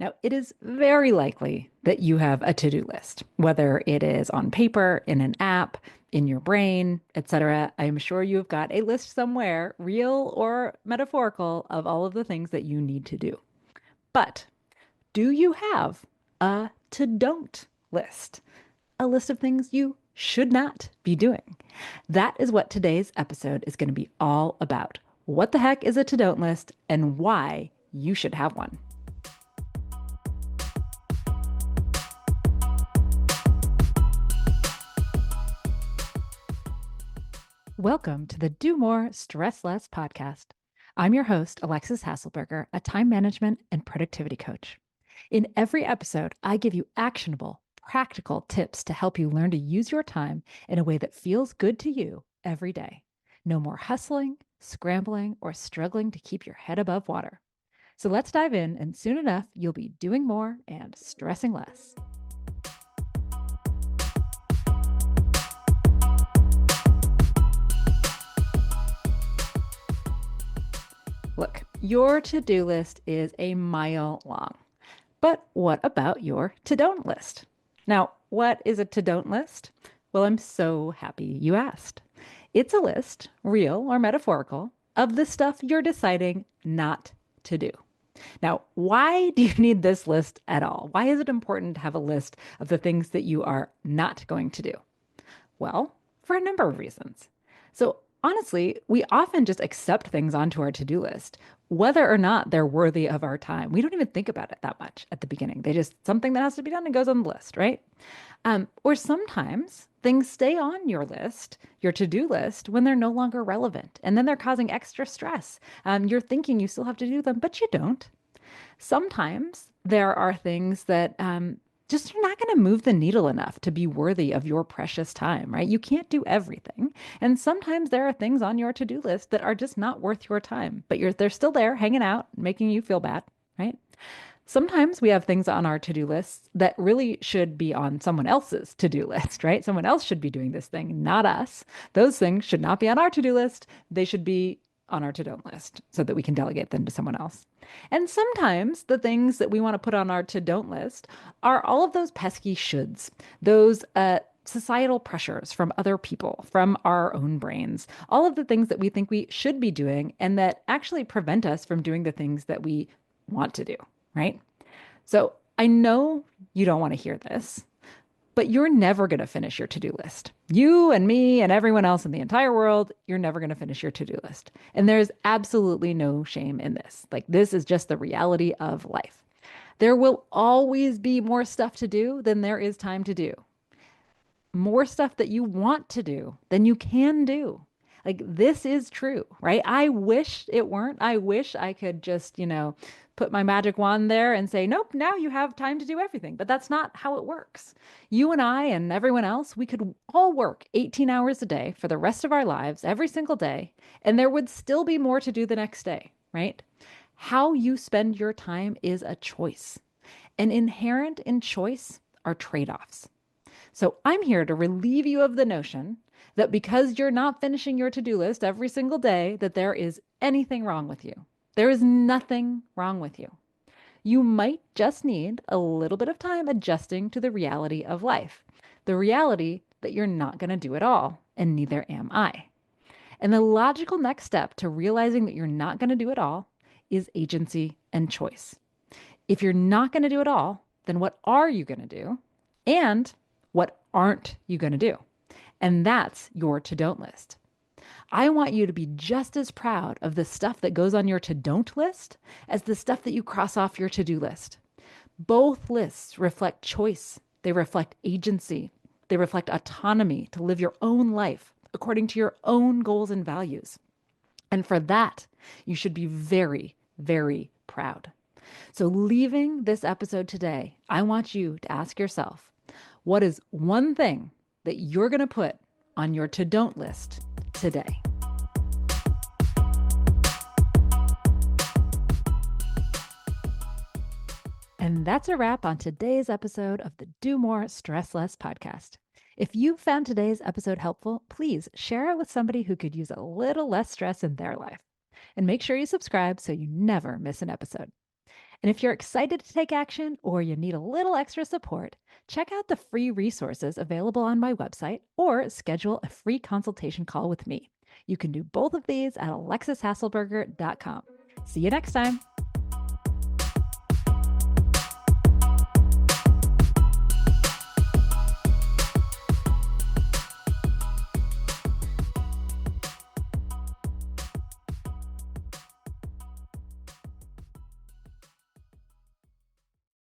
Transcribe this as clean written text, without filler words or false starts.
Now, it is very likely that you have a to-do list, whether it is on paper, in an app, in your brain, etc. I am sure you've got a list somewhere, real or metaphorical, of all of the things that you need to do. But do you have a to-don't list? A list of things you should not be doing. That is what today's episode is going to be all about. What the heck is a to-don't list and why you should have one? Welcome to the Do More, Stress Less podcast. I'm your host, Alexis Hasselberger, a time management and productivity coach. In every episode, I give you actionable, practical tips to help you learn to use your time in a way that feels good to you every day. No more hustling, scrambling, or struggling to keep your head above water. So let's dive in, and soon enough, you'll be doing more and stressing less. Look, your to-do list is a mile long. But what about your to-don't list? Now, what is a to-don't list? Well, I'm so happy you asked. It's a list, real or metaphorical, of the stuff you're deciding not to do. Now, why do you need this list at all? Why is it important to have a list of the things that you are not going to do? Well, for a number of reasons. So, honestly, we often just accept things onto our to do list, whether or not they're worthy of our time. We don't even think about it that much at the beginning. They just, something that has to be done and goes on the list, right? Or sometimes things stay on your list, your to do list, when they're no longer relevant. And then they're causing extra stress. You're thinking you still have to do them, but you don't. Sometimes there are things that just are not going to move the needle enough to be worthy of your precious time, right? You can't do everything. And sometimes there are things on your to-do list that are just not worth your time, but they're still there hanging out, making you feel bad, right? Sometimes we have things on our to-do lists that really should be on someone else's to-do list, right? Someone else should be doing this thing, not us. Those things should not be on our to-do list. They should be on our to-don't list so that we can delegate them to someone else. And sometimes the things that we want to put on our to-don't list are all of those pesky shoulds, those societal pressures from other people, from our own brains, all of the things that we think we should be doing and that actually prevent us from doing the things that we want to do, right? So I know you don't want to hear this, but you're never going to finish your to-do list. You and me and everyone else in the entire world, you're never going to finish your to-do list. And there's absolutely no shame in this. Like, this is just the reality of life. There will always be more stuff to do than there is time to do. More stuff that you want to do than you can do. Like, this is true, right? I wish it weren't. I wish I could just, put my magic wand there and say, nope, now you have time to do everything. But that's not how it works. You and I and everyone else, we could all work 18 hours a day for the rest of our lives, every single day, and there would still be more to do the next day, right? How you spend your time is a choice. And inherent in choice are trade-offs. So I'm here to relieve you of the notion that because you're not finishing your to-do list every single day, that there is anything wrong with you. There is nothing wrong with you. You might just need a little bit of time adjusting to the reality of life, the reality that you're not going to do it all, and neither am I. And the logical next step to realizing that you're not going to do it all is agency and choice. If you're not going to do it all, then what are you going to do? And what aren't you going to do? And that's your to-don't list. I want you to be just as proud of the stuff that goes on your to-don't list as the stuff that you cross off your to-do list. Both lists reflect choice. They reflect agency. They reflect autonomy to live your own life according to your own goals and values. And for that, you should be very, very proud. So leaving this episode today, I want you to ask yourself, what is one thing that you're going to put on your to-don't list today? And that's a wrap on today's episode of the Do More, Stress Less podcast. If you found today's episode helpful, please share it with somebody who could use a little less stress in their life. And make sure you subscribe so you never miss an episode. And if you're excited to take action or you need a little extra support, check out the free resources available on my website or schedule a free consultation call with me. You can do both of these at alexishasselberger.com. See you next time.